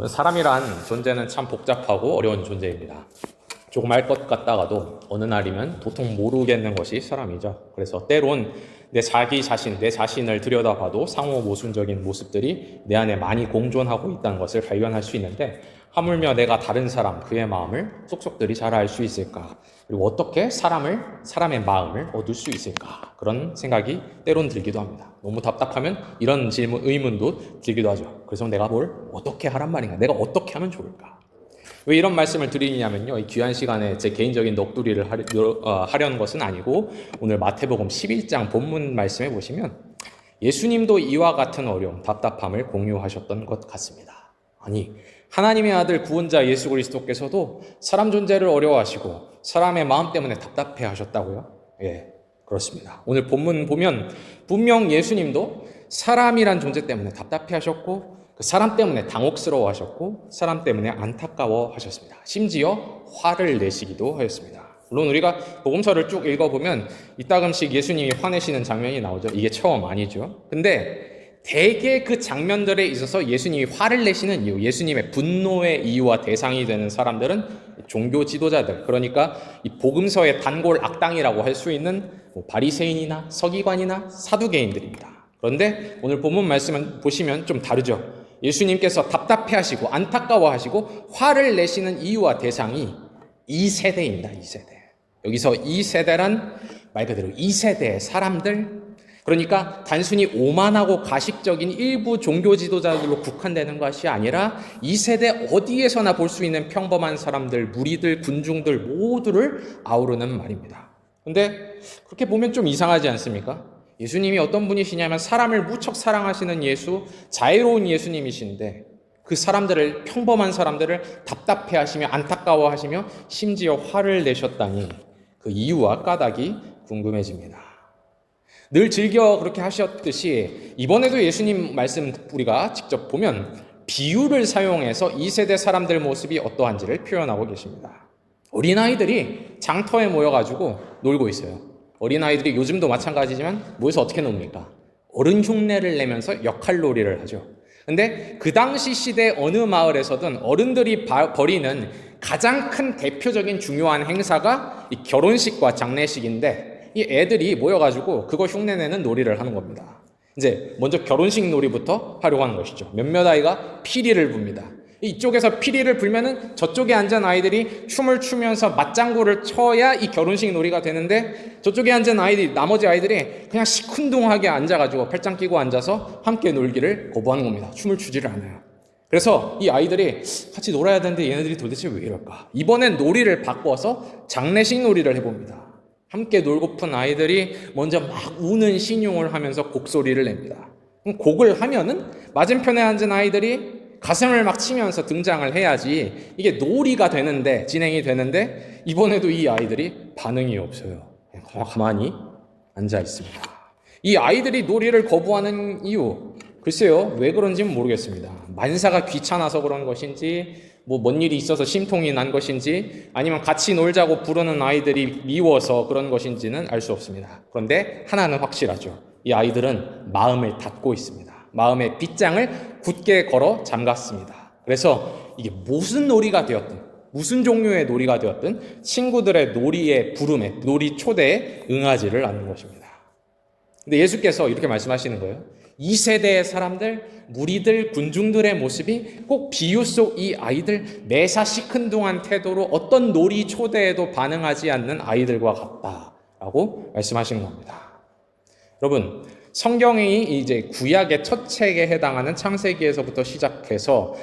사람이란 존재는 참 복잡하고 어려운 존재입니다. 조금 알 것 같다가도 어느 날이면 도통 모르겠는 것이 사람이죠. 그래서 때론 내 자신을 들여다봐도 상호 모순적인 모습들이 내 안에 많이 공존하고 있다는 것을 발견할 수 있는데, 하물며 내가 다른 사람, 그의 마음을 속속들이 잘 알 수 있을까? 그리고 어떻게 사람의 마음을 얻을 수 있을까? 그런 생각이 때론 들기도 합니다. 너무 답답하면 이런 의문도 들기도 하죠. 그래서 내가 뭘 어떻게 하란 말인가? 내가 어떻게 하면 좋을까? 왜 이런 말씀을 드리냐면요, 이 귀한 시간에 제 개인적인 넋두리를 하려는 것은 아니고, 오늘 마태복음 11장 본문 말씀에 보시면 예수님도 이와 같은 어려움, 답답함을 공유하셨던 것 같습니다. 아니, 하나님의 아들 구원자 예수 그리스도께서도 사람 존재를 어려워하시고 사람의 마음 때문에 답답해 하셨다고요? 예, 그렇습니다. 오늘 본문 보면 분명 예수님도 사람이란 존재 때문에 답답해 하셨고, 그 사람 때문에 당혹스러워 하셨고, 사람 때문에 안타까워 하셨습니다. 심지어 화를 내시기도 하였습니다. 물론 우리가 복음서를 쭉 읽어보면 이따금씩 예수님이 화내시는 장면이 나오죠. 이게 처음 아니죠. 근데 대개 그 장면들에 있어서 예수님이 화를 내시는 이유, 예수님의 분노의 이유와 대상이 되는 사람들은 종교 지도자들, 그러니까 이 복음서의 단골 악당이라고 할 수 있는 바리새인이나 서기관이나 사두개인들입니다. 그런데 오늘 본문 말씀을 보시면 좀 다르죠. 예수님께서 답답해하시고 안타까워하시고 화를 내시는 이유와 대상이 2세대입니다. 2세대. 여기서 2세대란 말 그대로 2세대의 사람들, 그러니까 단순히 오만하고 가식적인 일부 종교 지도자들로 국한되는 것이 아니라 2세대 어디에서나 볼 수 있는 평범한 사람들, 무리들, 군중들 모두를 아우르는 말입니다. 그런데 그렇게 보면 좀 이상하지 않습니까? 예수님이 어떤 분이시냐면 사람을 무척 사랑하시는 자애로운 예수님이신데, 그 사람들을, 평범한 사람들을 답답해하시며 안타까워하시며 심지어 화를 내셨다니, 그 이유와 까닭이 궁금해집니다. 늘 즐겨 그렇게 하셨듯이 이번에도 예수님 말씀 우리가 직접 보면 비유를 사용해서 2세대 사람들 모습이 어떠한지를 표현하고 계십니다. 어린아이들이 장터에 모여가지고 놀고 있어요. 어린아이들이 요즘도 마찬가지지만 모여서 어떻게 놉니까? 어른 흉내를 내면서 역할놀이를 하죠. 근데 그 당시 시대 어느 마을에서든 어른들이 벌이는 가장 큰 대표적인 중요한 행사가 이 결혼식과 장례식인데, 이 애들이 모여가지고 그거 흉내내는 놀이를 하는 겁니다. 이제 먼저 결혼식 놀이부터 하려고 하는 것이죠. 몇몇 아이가 피리를 붑니다. 이쪽에서 피리를 불면은 저쪽에 앉은 아이들이 춤을 추면서 맞장구를 쳐야 이 결혼식 놀이가 되는데, 저쪽에 앉은 나머지 아이들이 그냥 시큰둥하게 앉아가지고 팔짱 끼고 앉아서 함께 놀기를 거부하는 겁니다. 춤을 추지를 않아요. 그래서 이 아이들이 같이 놀아야 되는데 얘네들이 도대체 왜 이럴까? 이번엔 놀이를 바꿔서 장례식 놀이를 해봅니다. 함께 놀고픈 아이들이 먼저 막 우는 신용을 하면서 곡소리를 냅니다. 곡을 하면은 맞은편에 앉은 아이들이 가슴을 막 치면서 등장을 해야지 이게 놀이가 되는데, 진행이 되는데, 이번에도 이 아이들이 반응이 없어요. 가만히 앉아 있습니다. 이 아이들이 놀이를 거부하는 이유, 글쎄요, 왜 그런지는 모르겠습니다. 만사가 귀찮아서 그런 것인지, 뭔 일이 있어서 심통이 난 것인지, 아니면 같이 놀자고 부르는 아이들이 미워서 그런 것인지는 알 수 없습니다. 그런데 하나는 확실하죠. 이 아이들은 마음을 닫고 있습니다. 마음의 빗장을 굳게 걸어 잠갔습니다. 그래서 이게 무슨 놀이가 되었든, 무슨 종류의 놀이가 되었든 친구들의 놀이의 부름에, 놀이 초대에 응하지를 않는 것입니다. 근데 예수께서 이렇게 말씀하시는 거예요. 2세대의 사람들, 무리들, 군중들의 모습이 꼭 비유 속 이 아이들, 매사 시큰둥한 태도로 어떤 놀이 초대에도 반응하지 않는 아이들과 같다라고 말씀하시는 겁니다. 여러분, 성경이 이제 구약의 첫 책에 해당하는 창세기에서부터 시작해서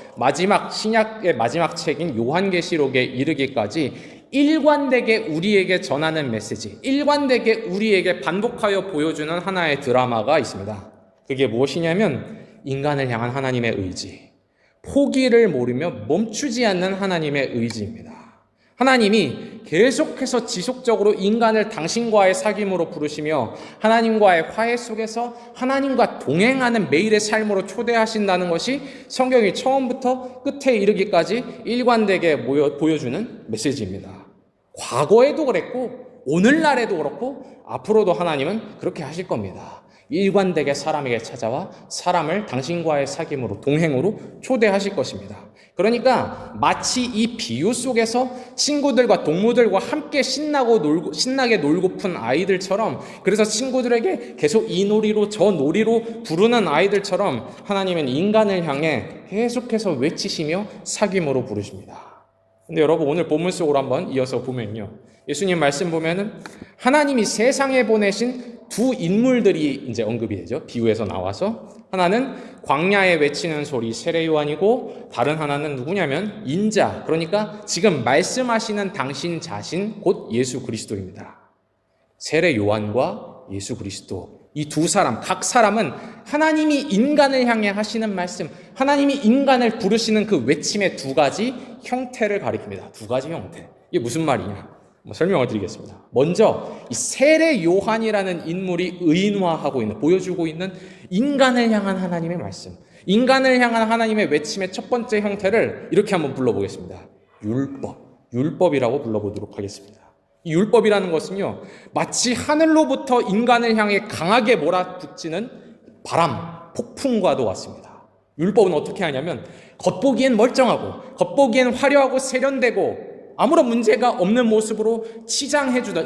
신약의 마지막 책인 요한계시록에 이르기까지 일관되게 우리에게 전하는 메시지, 일관되게 우리에게 반복하여 보여주는 하나의 드라마가 있습니다. 그게 무엇이냐면 인간을 향한 하나님의 의지, 포기를 모르며 멈추지 않는 하나님의 의지입니다. 하나님이 계속해서 지속적으로 인간을 당신과의 사귐으로 부르시며 하나님과의 화해 속에서 하나님과 동행하는 매일의 삶으로 초대하신다는 것이 성경이 처음부터 끝에 이르기까지 일관되게 보여주는 메시지입니다. 과거에도 그랬고 오늘날에도 그렇고 앞으로도 하나님은 그렇게 하실 겁니다. 일관되게 사람에게 찾아와 사람을 당신과의 사귐으로, 동행으로 초대하실 것입니다. 그러니까 마치 이 비유 속에서 친구들과 동무들과 함께 신나게 놀고픈 아이들처럼, 그래서 친구들에게 계속 이 놀이로 저 놀이로 부르는 아이들처럼 하나님은 인간을 향해 계속해서 외치시며 사귐으로 부르십니다. 근데 여러분, 오늘 본문 속으로 한번 이어서 보면요, 예수님 말씀 보면은 하나님이 세상에 보내신 두 인물들이 이제 언급이 되죠. 비유에서 나와서 하나는 광야에 외치는 소리 세례 요한이고, 다른 하나는 누구냐면 인자, 그러니까 지금 말씀하시는 당신 자신 곧 예수 그리스도입니다. 세례 요한과 예수 그리스도, 이 두 사람, 각 사람은 하나님이 인간을 향해 하시는 말씀, 하나님이 인간을 부르시는 그 외침의 두 가지 형태를 가리킵니다. 두 가지 형태. 이게 무슨 말이냐? 설명을 드리겠습니다. 먼저 이 세례 요한이라는 인물이 보여주고 있는 인간을 향한 하나님의 말씀, 인간을 향한 하나님의 외침의 첫 번째 형태를 이렇게 한번 불러보겠습니다. 율법이라고 불러보도록 하겠습니다. 이 율법이라는 것은요, 마치 하늘로부터 인간을 향해 강하게 몰아붙이는 바람, 폭풍과도 같습니다. 율법은 어떻게 하냐면 겉보기엔 멀쩡하고 겉보기엔 화려하고 세련되고 아무런 문제가 없는 모습으로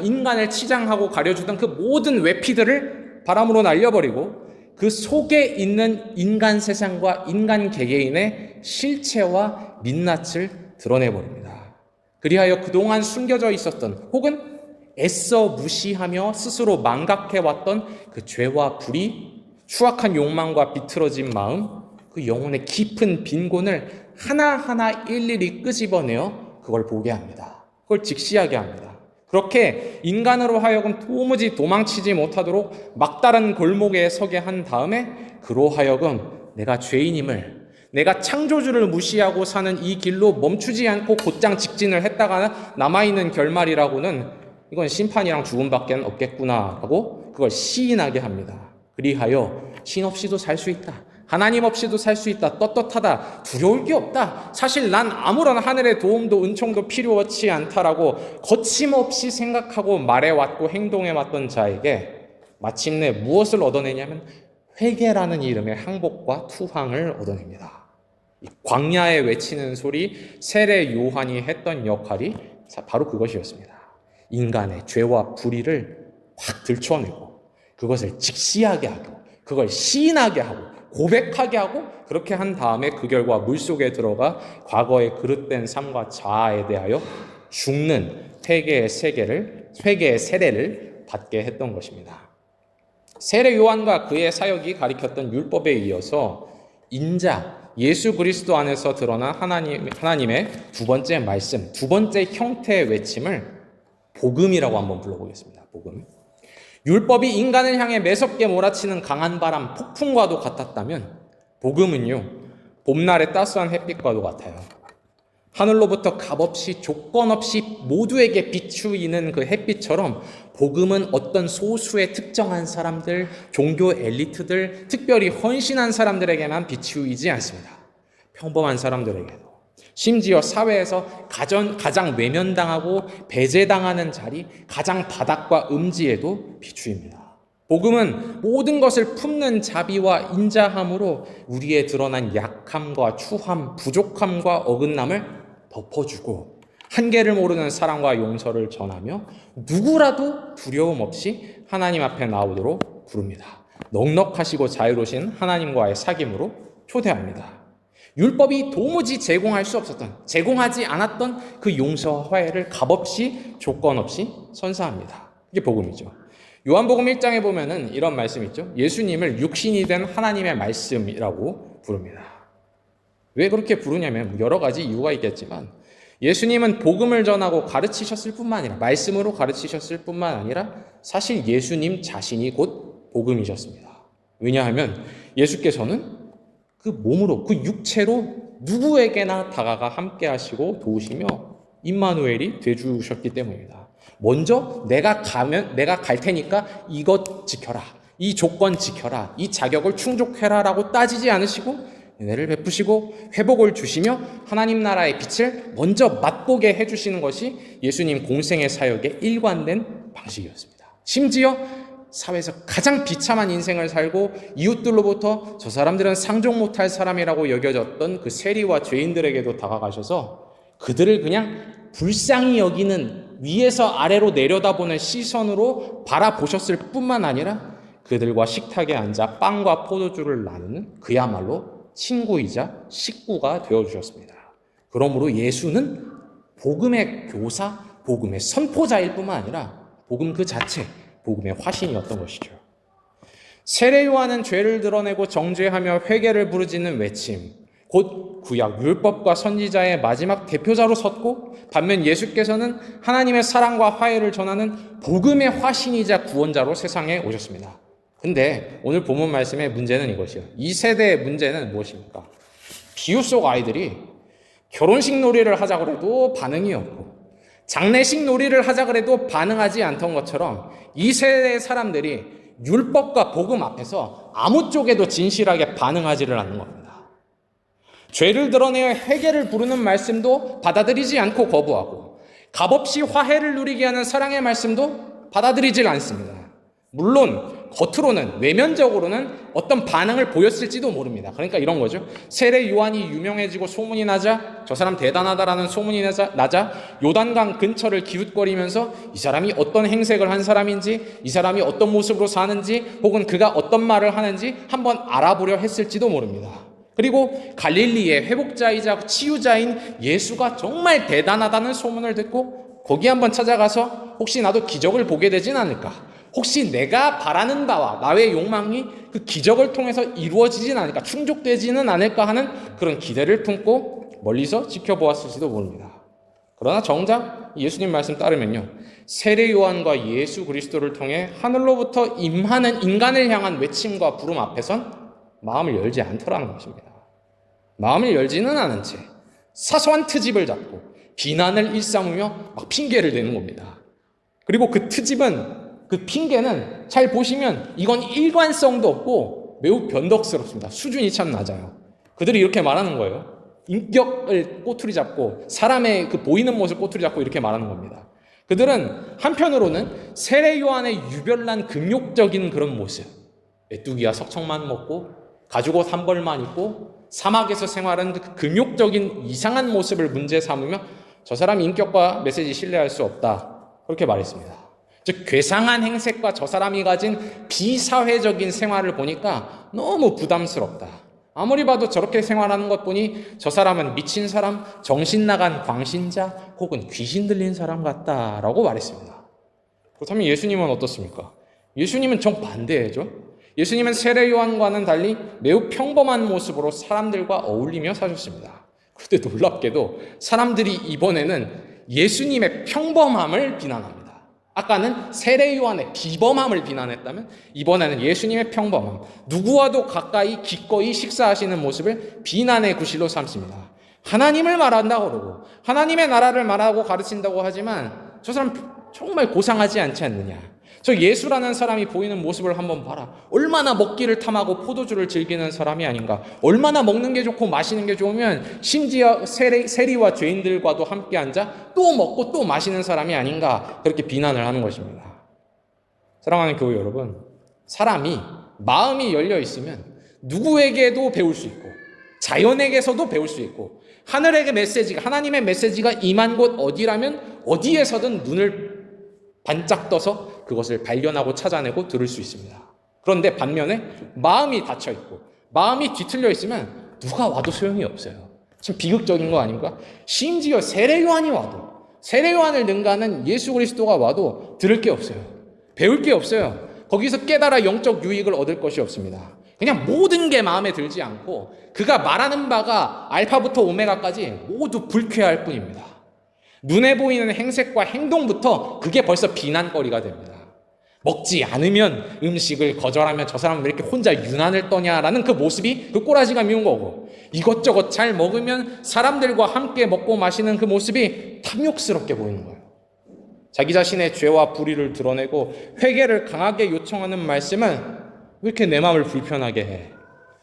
인간을 치장하고 가려주던 그 모든 외피들을 바람으로 날려버리고 그 속에 있는 인간 세상과 인간 개개인의 실체와 민낯을 드러내버립니다. 그리하여 그동안 숨겨져 있었던, 혹은 애써 무시하며 스스로 망각해왔던 그 죄와 불의, 추악한 욕망과 비틀어진 마음, 그 영혼의 깊은 빈곤을 하나하나 일일이 끄집어내어 그걸 보게 합니다. 그걸 직시하게 합니다. 그렇게 인간으로 하여금 도무지 도망치지 못하도록 막다른 골목에 서게 한 다음에 그로 하여금 내가 죄인임을, 내가 창조주를 무시하고 사는 이 길로 멈추지 않고 곧장 직진을 했다가 남아있는 결말이라고는 이건 심판이랑 죽음밖에 없겠구나라고 그걸 시인하게 합니다. 그리하여 신 없이도 살 수 있다, 하나님 없이도 살 수 있다, 떳떳하다, 두려울 게 없다, 사실 난 아무런 하늘의 도움도 은총도 필요하지 않다라고 거침없이 생각하고 말해왔고 행동해왔던 자에게 마침내 무엇을 얻어내냐면 회개라는 이름의 항복과 투항을 얻어냅니다. 광야에 외치는 소리 세례 요한이 했던 역할이 바로 그것이었습니다. 인간의 죄와 불의를 확 들춰내고 그것을 직시하게 하고 그걸 시인하게 하고 고백하게 하고, 그렇게 한 다음에 그 결과 물속에 들어가 과거의 그릇된 삶과 자아에 대하여 죽는 회개의 세례를 받게 했던 것입니다. 세례 요한과 그의 사역이 가리켰던 율법에 이어서 인자, 예수 그리스도 안에서 드러난 하나님의 두 번째 말씀, 두 번째 형태의 외침을 복음이라고 한번 불러보겠습니다. 복음. 율법이 인간을 향해 매섭게 몰아치는 강한 바람, 폭풍과도 같았다면 복음은요, 봄날의 따스한 햇빛과도 같아요. 하늘로부터 값없이 조건 없이 모두에게 비추이는 그 햇빛처럼 복음은 어떤 소수의 특정한 사람들, 종교 엘리트들, 특별히 헌신한 사람들에게만 비추이지 않습니다. 평범한 사람들에게도, 심지어 사회에서 가장 외면당하고 배제당하는 자리, 가장 바닥과 음지에도 비추입니다. 복음은 모든 것을 품는 자비와 인자함으로 우리의 드러난 약함과 추함, 부족함과 어긋남을 덮어주고 한계를 모르는 사랑과 용서를 전하며 누구라도 두려움 없이 하나님 앞에 나오도록 부릅니다. 넉넉하시고 자유로우신 하나님과의 사귐으로 초대합니다. 율법이 도무지 제공하지 않았던 그 용서와 화해를 값없이 조건 없이 선사합니다. 이게 복음이죠. 요한복음 1장에 보면은 이런 말씀이 있죠. 예수님을 육신이 된 하나님의 말씀이라고 부릅니다. 왜 그렇게 부르냐면 여러 가지 이유가 있겠지만 예수님은 복음을 전하고 가르치셨을 뿐만 아니라, 말씀으로 가르치셨을 뿐만 아니라 사실 예수님 자신이 곧 복음이셨습니다. 왜냐하면 예수께서는 그 몸으로, 그 육체로 누구에게나 다가가 함께 하시고 도우시며 임마누엘이 되주셨기 때문입니다. 먼저 내가 갈 테니까 이것 지켜라, 이 조건 지켜라, 이 자격을 충족해라 라고 따지지 않으시고 은혜를 베푸시고 회복을 주시며 하나님 나라의 빛을 먼저 맛보게 해주시는 것이 예수님 공생의 사역의 일관된 방식이었습니다. 심지어 사회에서 가장 비참한 인생을 살고 이웃들로부터 저 사람들은 상종 못할 사람이라고 여겨졌던 그 세리와 죄인들에게도 다가가셔서 그들을 그냥 불쌍히 여기는, 위에서 아래로 내려다보는 시선으로 바라보셨을 뿐만 아니라 그들과 식탁에 앉아 빵과 포도주를 나누는 그야말로 친구이자 식구가 되어주셨습니다. 그러므로 예수는 복음의 교사, 복음의 선포자일 뿐만 아니라 복음 그 자체, 복음의 화신이었던 것이죠. 세례 요한은 죄를 드러내고 정죄하며 회개를 부르짖는 외침, 곧 구약 율법과 선지자의 마지막 대표자로 섰고, 반면 예수께서는 하나님의 사랑과 화해를 전하는 복음의 화신이자 구원자로 세상에 오셨습니다. 근데 오늘 본문 말씀의 문제는 이것이요. 이 세대의 문제는 무엇입니까? 비유 속 아이들이 결혼식 놀이를 하자 그래도 반응이 없고, 장례식 놀이를 하자 그래도 반응하지 않던 것처럼 이 세대의 사람들이 율법과 복음 앞에서 아무 쪽에도 진실하게 반응하지를 않는 겁니다. 죄를 드러내어 회개를 부르는 말씀도 받아들이지 않고 거부하고, 값없이 화해를 누리게 하는 사랑의 말씀도 받아들이질 않습니다. 물론 겉으로는, 외면적으로는 어떤 반응을 보였을지도 모릅니다. 그러니까 이런 거죠. 세례 요한이 유명해지고 소문이 나자, 저 사람 대단하다라는 소문이 나자 요단강 근처를 기웃거리면서 이 사람이 어떤 행색을 한 사람인지, 이 사람이 어떤 모습으로 사는지, 혹은 그가 어떤 말을 하는지 한번 알아보려 했을지도 모릅니다. 그리고 갈릴리의 회복자이자 치유자인 예수가 정말 대단하다는 소문을 듣고 거기 한번 찾아가서 혹시 나도 기적을 보게 되진 않을까, 혹시 내가 바라는 바와 나의 욕망이 그 기적을 통해서 이루어지진 않을까, 충족되지는 않을까 하는 그런 기대를 품고 멀리서 지켜보았을지도 모릅니다. 그러나 정작 예수님 말씀 따르면요, 세례 요한과 예수 그리스도를 통해 하늘로부터 임하는 인간을 향한 외침과 부름 앞에선 마음을 열지 않더라는 것입니다. 마음을 열지는 않은 채 사소한 트집을 잡고 비난을 일삼으며 막 핑계를 대는 겁니다. 그리고 그 트집은, 그 핑계는 잘 보시면 이건 일관성도 없고 매우 변덕스럽습니다. 수준이 참 낮아요. 그들이 이렇게 말하는 거예요. 인격을 꼬투리 잡고, 사람의 그 보이는 모습을 꼬투리 잡고 이렇게 말하는 겁니다. 그들은 한편으로는 세례 요한의 유별난 금욕적인 그런 모습, 메뚜기와 석청만 먹고 가죽옷 한 벌만 입고 사막에서 생활하는 그 금욕적인 이상한 모습을 문제 삼으며 저 사람 인격과 메시지 신뢰할 수 없다, 그렇게 말했습니다. 즉 괴상한 행색과 저 사람이 가진 비사회적인 생활을 보니까 너무 부담스럽다. 아무리 봐도 저렇게 생활하는 것 보니 저 사람은 미친 사람, 정신 나간 광신자 혹은 귀신 들린 사람 같다라고 말했습니다. 그렇다면 예수님은 어떻습니까? 예수님은 정반대죠. 예수님은 세례 요한과는 달리 매우 평범한 모습으로 사람들과 어울리며 사셨습니다. 그런데 놀랍게도 사람들이 이번에는 예수님의 평범함을 비난합니다. 아까는 세례 요한의 비범함을 비난했다면 이번에는 예수님의 평범함, 누구와도 가까이 기꺼이 식사하시는 모습을 비난의 구실로 삼습니다. 하나님을 말한다고 그러고 하나님의 나라를 말하고 가르친다고 하지만 저 사람 정말 고상하지 않지 않느냐. 저 예수라는 사람이 보이는 모습을 한번 봐라. 얼마나 먹기를 탐하고 포도주를 즐기는 사람이 아닌가. 얼마나 먹는 게 좋고 마시는 게 좋으면 심지어 세리와 죄인들과도 함께 앉아 또 먹고 또 마시는 사람이 아닌가. 그렇게 비난을 하는 것입니다. 사랑하는 교회 여러분, 사람이 마음이 열려 있으면 누구에게도 배울 수 있고 자연에게서도 배울 수 있고, 하늘에게 메시지가, 하나님의 메시지가 임한 곳 어디라면 어디에서든 눈을 반짝 떠서 그것을 발견하고 찾아내고 들을 수 있습니다. 그런데 반면에 마음이 닫혀있고 마음이 뒤틀려 있으면 누가 와도 소용이 없어요. 참 비극적인 거 아닌가? 심지어 세례 요한이 와도, 세례 요한을 능가하는 예수 그리스도가 와도 들을 게 없어요. 배울 게 없어요. 거기서 깨달아 영적 유익을 얻을 것이 없습니다. 그냥 모든 게 마음에 들지 않고 그가 말하는 바가 알파부터 오메가까지 모두 불쾌할 뿐입니다. 눈에 보이는 행색과 행동부터 그게 벌써 비난거리가 됩니다. 먹지 않으면, 음식을 거절하면 저 사람은 왜 이렇게 혼자 유난을 떠냐라는 그 모습이 그 꼬라지가 미운 거고, 이것저것 잘 먹으면 사람들과 함께 먹고 마시는 그 모습이 탐욕스럽게 보이는 거예요. 자기 자신의 죄와 불의를 드러내고 회개를 강하게 요청하는 말씀은 왜 이렇게 내 마음을 불편하게 해?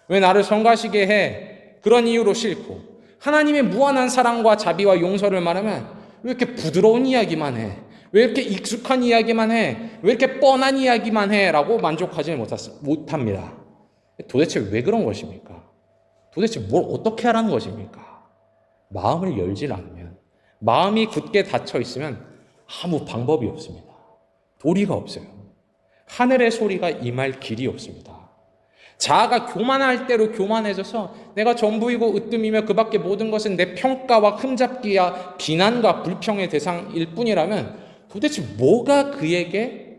왜 나를 성가시게 해? 그런 이유로 싫고, 하나님의 무한한 사랑과 자비와 용서를 말하면 왜 이렇게 부드러운 이야기만 해? 왜 이렇게 익숙한 이야기만 해? 왜 이렇게 뻔한 이야기만 해? 라고 만족하지 못합니다. 도대체 왜 그런 것입니까? 도대체 뭘 어떻게 하라는 것입니까? 마음을 열지 않으면, 마음이 굳게 닫혀 있으면 아무 방법이 없습니다. 도리가 없어요. 하늘의 소리가 임할 길이 없습니다. 자아가 교만할 대로 교만해져서 내가 전부이고 으뜸이며 그 밖에 모든 것은 내 평가와 흠잡기야 비난과 불평의 대상일 뿐이라면 도대체 뭐가 그에게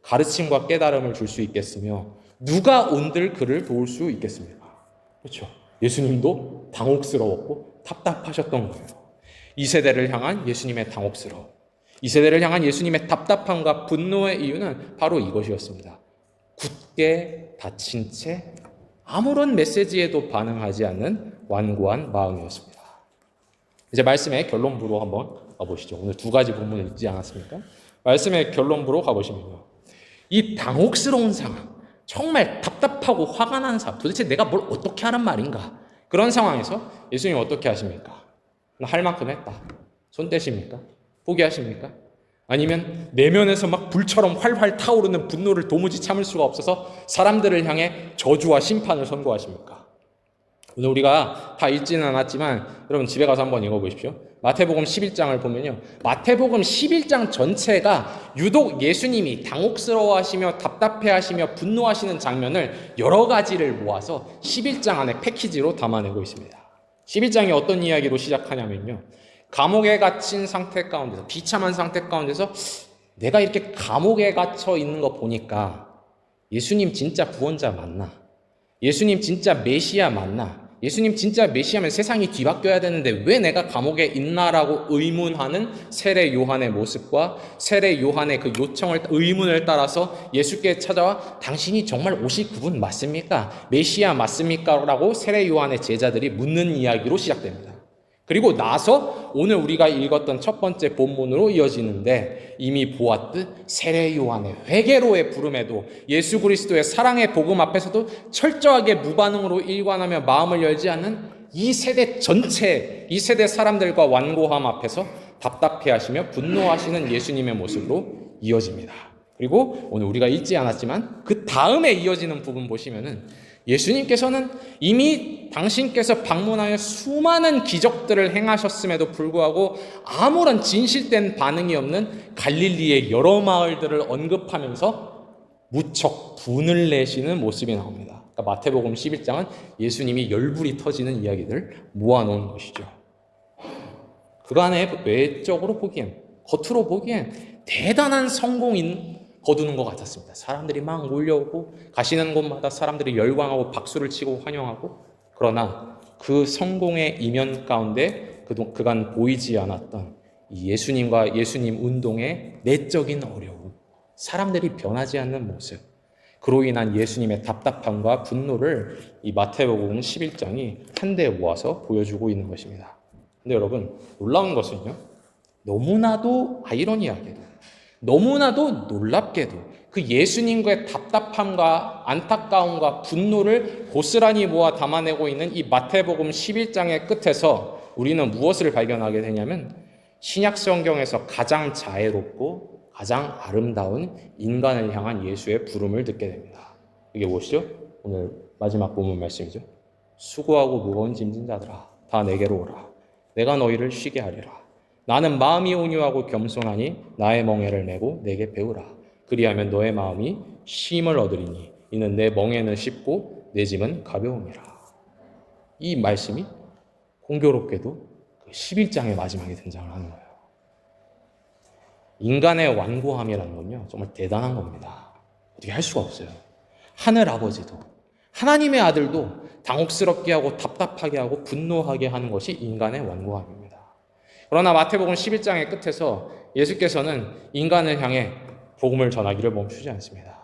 가르침과 깨달음을 줄 수 있겠으며 누가 온들 그를 도울 수 있겠습니까? 그렇죠. 예수님도 당혹스러웠고 답답하셨던 거예요. 이 세대를 향한 예수님의 당혹스러움, 이 세대를 향한 예수님의 답답함과 분노의 이유는 바로 이것이었습니다. 굳게 닫힌 채 아무런 메시지에도 반응하지 않는 완고한 마음이었습니다. 이제 말씀의 결론부로 한번 가보시죠. 오늘 두 가지 본문을 읽지 않았습니까? 말씀의 결론부로 가보시면요. 이 당혹스러운 상황, 정말 답답하고 화가 난 상황, 도대체 내가 뭘 어떻게 하란 말인가? 그런 상황에서 예수님 어떻게 하십니까? 할 만큼 했다. 손 떼십니까? 포기하십니까? 아니면 내면에서 막 불처럼 활활 타오르는 분노를 도무지 참을 수가 없어서 사람들을 향해 저주와 심판을 선고하십니까? 오늘 우리가 다 읽지는 않았지만 여러분 집에 가서 한번 읽어보십시오. 마태복음 11장을 보면요. 마태복음 11장 전체가 유독 예수님이 당혹스러워하시며 답답해하시며 분노하시는 장면을 여러 가지를 모아서 11장 안에 패키지로 담아내고 있습니다. 11장이 어떤 이야기로 시작하냐면요. 감옥에 갇힌 상태 가운데서, 비참한 상태 가운데서 내가 이렇게 감옥에 갇혀 있는 거 보니까 예수님 진짜 구원자 맞나? 예수님 진짜 메시아 맞나? 예수님 진짜 메시아면 세상이 뒤바뀌어야 되는데 왜 내가 감옥에 있나라고 의문하는 세례 요한의 모습과 세례 요한의 그 요청을, 의문을 따라서 예수께 찾아와 당신이 정말 오실 그분 맞습니까? 메시아 맞습니까? 라고 세례 요한의 제자들이 묻는 이야기로 시작됩니다. 그리고 나서 오늘 우리가 읽었던 첫 번째 본문으로 이어지는데 이미 보았듯 세례 요한의 회개로의 부름에도 예수 그리스도의 사랑의 복음 앞에서도 철저하게 무반응으로 일관하며 마음을 열지 않는 이 세대 전체, 이 세대 사람들과 완고함 앞에서 답답해하시며 분노하시는 예수님의 모습으로 이어집니다. 그리고 오늘 우리가 읽지 않았지만 그 다음에 이어지는 부분 보시면은 예수님께서는 이미 당신께서 방문하여 수많은 기적들을 행하셨음에도 불구하고 아무런 진실된 반응이 없는 갈릴리의 여러 마을들을 언급하면서 무척 분을 내시는 모습이 나옵니다. 그러니까 마태복음 11장은 예수님이 열불이 터지는 이야기들을 모아놓은 것이죠. 그간의 외적으로 보기엔, 겉으로 보기엔 대단한 성공인 거두는 것 같았습니다. 사람들이 막 몰려오고 가시는 곳마다 사람들이 열광하고 박수를 치고 환영하고, 그러나 그 성공의 이면 가운데 그간 보이지 않았던 이 예수님과 예수님 운동의 내적인 어려움, 사람들이 변하지 않는 모습, 그로 인한 예수님의 답답함과 분노를 이 마태복음 11장이 한데 모아서 보여주고 있는 것입니다. 근데 여러분, 놀라운 것은요, 너무나도 아이러니하게도 너무나도 놀랍게도 그 예수님과의 답답함과 안타까움과 분노를 고스란히 모아 담아내고 있는 이 마태복음 11장의 끝에서 우리는 무엇을 발견하게 되냐면 신약 성경에서 가장 자애롭고 가장 아름다운 인간을 향한 예수의 부름을 듣게 됩니다. 이게 무엇이죠? 오늘 마지막 본문 말씀이죠. 수고하고 무거운 짐진 자들아 다 내게로 오라. 내가 너희를 쉬게 하리라. 나는 마음이 온유하고 겸손하니 나의 멍에를 메고 내게 배우라. 그리하면 너의 마음이 쉼을 얻으리니 이는 내 멍에는 쉽고 내 짐은 가벼움이라. 이 말씀이 공교롭게도 11장의 마지막에 등장을 하는 거예요. 인간의 완고함이라는 건요, 정말 대단한 겁니다. 어떻게 할 수가 없어요. 하늘 아버지도 하나님의 아들도 당혹스럽게 하고 답답하게 하고 분노하게 하는 것이 인간의 완고함입니다. 그러나 마태복음 11장의 끝에서 예수께서는 인간을 향해 복음을 전하기를 멈추지 않습니다.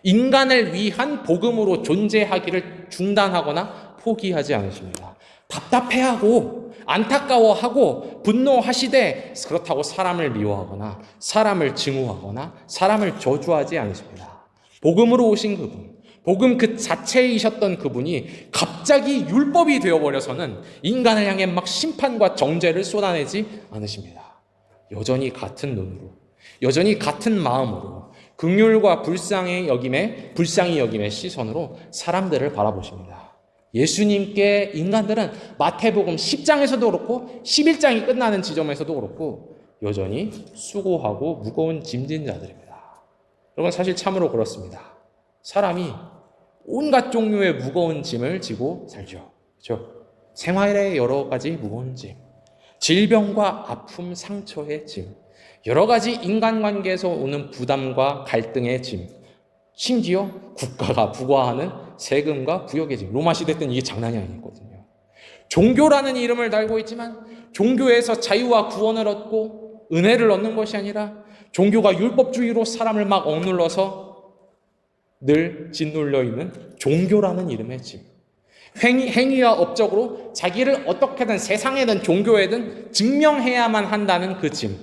인간을 위한 복음으로 존재하기를 중단하거나 포기하지 않으십니다. 답답해하고 안타까워하고 분노하시되 그렇다고 사람을 미워하거나 사람을 증오하거나 사람을 저주하지 않으십니다. 복음으로 오신 그분, 복음 그 자체이셨던 그분이 갑자기 율법이 되어버려서는 인간을 향해 막 심판과 정죄를 쏟아내지 않으십니다. 여전히 같은 눈으로, 여전히 같은 마음으로 긍휼과 불쌍히 여김의 시선으로 사람들을 바라보십니다. 예수님께 인간들은 마태복음 10장에서도 그렇고 11장이 끝나는 지점에서도 그렇고 여전히 수고하고 무거운 짐진 자들입니다. 여러분, 사실 참으로 그렇습니다. 사람이 온갖 종류의 무거운 짐을 지고 살죠. 그렇죠? 생활의 여러 가지 무거운 짐, 질병과 아픔, 상처의 짐, 여러 가지 인간관계에서 오는 부담과 갈등의 짐, 심지어 국가가 부과하는 세금과 부역의 짐. 로마 시대 때는 이게 장난이 아니었거든요. 종교라는 이름을 달고 있지만 종교에서 자유와 구원을 얻고 은혜를 얻는 것이 아니라 종교가 율법주의로 사람을 막 억눌러서 늘 짓눌려 있는 종교라는 이름의 짐. 행위와 업적으로 자기를 어떻게든 세상에든 종교에든 증명해야만 한다는 그 짐.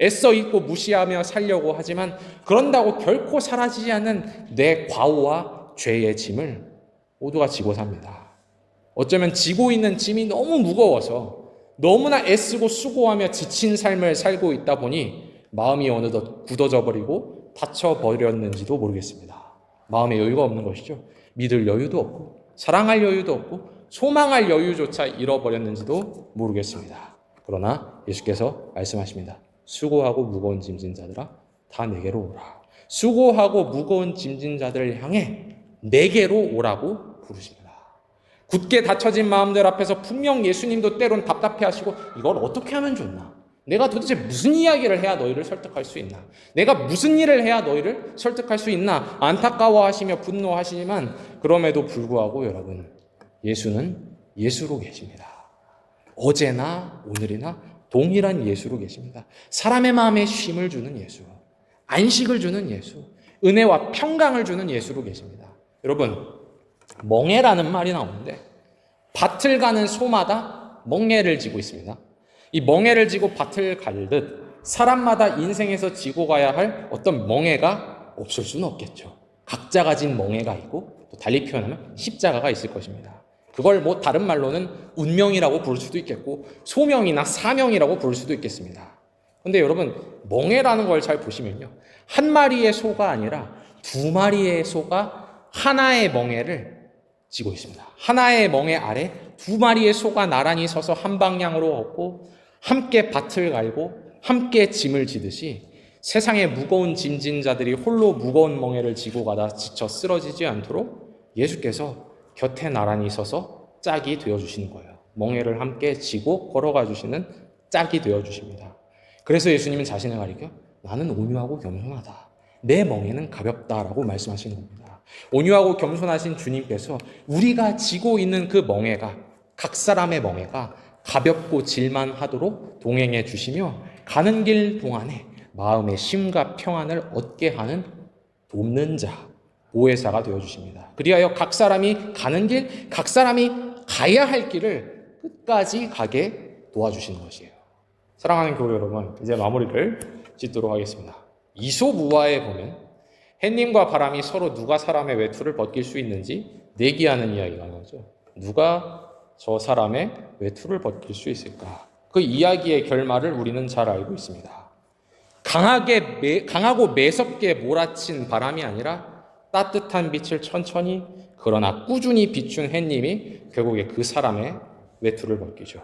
애써 잊고 무시하며 살려고 하지만 그런다고 결코 사라지지 않는 내 과오와 죄의 짐을 모두가 지고 삽니다. 어쩌면 지고 있는 짐이 너무 무거워서 너무나 애쓰고 수고하며 지친 삶을 살고 있다 보니 마음이 어느덧 굳어져 버리고 닫혀버렸는지도 모르겠습니다. 마음에 여유가 없는 것이죠. 믿을 여유도 없고 사랑할 여유도 없고 소망할 여유조차 잃어버렸는지도 모르겠습니다. 그러나 예수께서 말씀하십니다. 수고하고 무거운 짐진 자들아 다 내게로 오라. 수고하고 무거운 짐진 자들을 향해 내게로 오라고 부르십니다. 굳게 닫혀진 마음들 앞에서 분명 예수님도 때론 답답해하시고 이걸 어떻게 하면 좋나? 내가 도대체 무슨 이야기를 해야 너희를 설득할 수 있나? 내가 무슨 일을 해야 너희를 설득할 수 있나? 안타까워하시며 분노하시지만 그럼에도 불구하고 여러분, 예수는 예수로 계십니다. 어제나 오늘이나 동일한 예수로 계십니다. 사람의 마음에 쉼을 주는 예수, 안식을 주는 예수, 은혜와 평강을 주는 예수로 계십니다. 여러분, 멍에라는 말이 나오는데 밭을 가는 소마다 멍에를 지고 있습니다. 이 멍에를 지고 밭을 갈듯 사람마다 인생에서 지고 가야 할 어떤 멍에가 없을 수는 없겠죠. 각자가 진 멍에가 있고 또 달리 표현하면 십자가가 있을 것입니다. 그걸 뭐 다른 말로는 운명이라고 부를 수도 있겠고 소명이나 사명이라고 부를 수도 있겠습니다. 그런데 여러분, 멍에라는 걸 잘 보시면요, 한 마리의 소가 아니라 두 마리의 소가 하나의 멍에를 지고 있습니다. 하나의 멍에 아래 두 마리의 소가 나란히 서서 한 방향으로 걷고 함께 밭을 갈고 함께 짐을 지듯이 세상의 무거운 짐진 자들이 홀로 무거운 멍에를 지고 가다 지쳐 쓰러지지 않도록 예수께서 곁에 나란히 서서 짝이 되어주시는 거예요. 멍에를 함께 지고 걸어가 주시는 짝이 되어주십니다. 그래서 예수님은 자신을 가리켜 나는 온유하고 겸손하다. 내 멍에는 가볍다라고 말씀하시는 겁니다. 온유하고 겸손하신 주님께서 우리가 지고 있는 그 멍에가, 각 사람의 멍에가 가볍고 질만하도록 동행해 주시며 가는 길 동안에 마음의 쉼과 평안을 얻게 하는 돕는 자, 보혜사가 되어주십니다. 그리하여 각 사람이 가는 길, 각 사람이 가야 할 길을 끝까지 가게 도와주시는 것이에요. 사랑하는 교회 여러분, 이제 마무리를 짓도록 하겠습니다. 이솝우화에 보면 햇님과 바람이 서로 누가 사람의 외투를 벗길 수 있는지 내기하는 이야기가 나오죠. 누가 저 사람의 외투를 벗길 수 있을까? 그 이야기의 결말을 우리는 잘 알고 있습니다. 강하고 매섭게 몰아친 바람이 아니라 따뜻한 빛을 천천히 그러나 꾸준히 비춘 햇님이 결국에 그 사람의 외투를 벗기죠.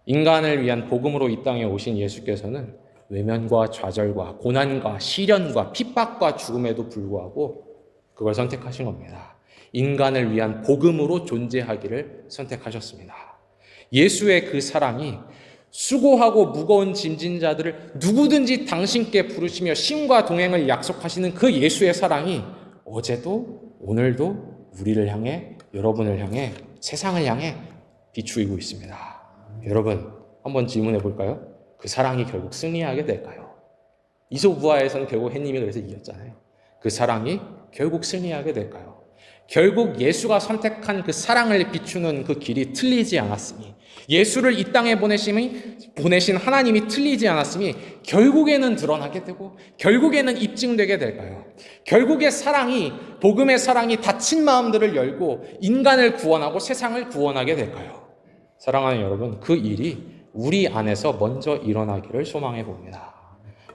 인간을 위한 복음으로 이 땅에 오신 예수께서는 외면과 좌절과 고난과 시련과 핍박과 죽음에도 불구하고 그걸 선택하신 겁니다. 인간을 위한 복음으로 존재하기를 선택하셨습니다. 예수의 그 사랑이 수고하고 무거운 짐진 자들을 누구든지 당신께 부르시며 신과 동행을 약속하시는 그 예수의 사랑이 어제도 오늘도 우리를 향해, 여러분을 향해, 세상을 향해 비추이고 있습니다. 여러분, 한번 질문해 볼까요? 그 사랑이 결국 승리하게 될까요? 이솝우화에서는 결국 햇님이 그래서 이겼잖아요. 그 사랑이 결국 승리하게 될까요? 결국 예수가 선택한 그 사랑을 비추는 그 길이 틀리지 않았으니, 예수를 이 땅에 보내신 하나님이 틀리지 않았으니 결국에는 드러나게 되고 결국에는 입증되게 될까요? 결국에 복음의 사랑이 닫힌 마음들을 열고 인간을 구원하고 세상을 구원하게 될까요? 사랑하는 여러분, 그 일이 우리 안에서 먼저 일어나기를 소망해 봅니다.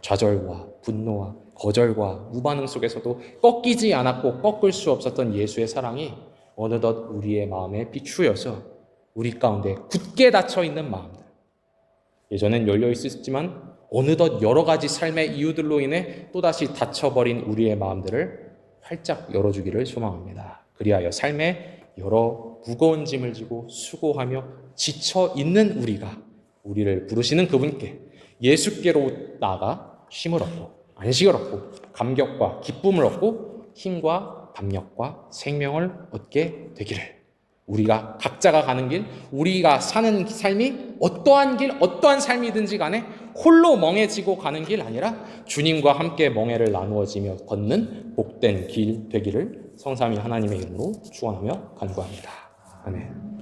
좌절과 분노와 거절과 무반응 속에서도 꺾이지 않았고 꺾을 수 없었던 예수의 사랑이 어느덧 우리의 마음에 비추여서 우리 가운데 굳게 닫혀 있는 마음들, 예전엔 열려 있었지만 어느덧 여러 가지 삶의 이유들로 인해 또다시 닫혀버린 우리의 마음들을 활짝 열어주기를 소망합니다. 그리하여 삶의 여러 무거운 짐을 지고 수고하며 지쳐 있는 우리를 부르시는 그분께 예수께로 나아가 쉼을 얻고 안식을 얻고 감격과 기쁨을 얻고 힘과 담력과 생명을 얻게 되기를, 우리가 각자가 가는 길, 우리가 사는 삶이 어떠한 길, 어떠한 삶이든지 간에 홀로 멍해지고 가는 길 아니라 주님과 함께 멍해를 나누어지며 걷는 복된 길 되기를 성삼위 하나님의 이름으로 축원하며 간구합니다. 아멘.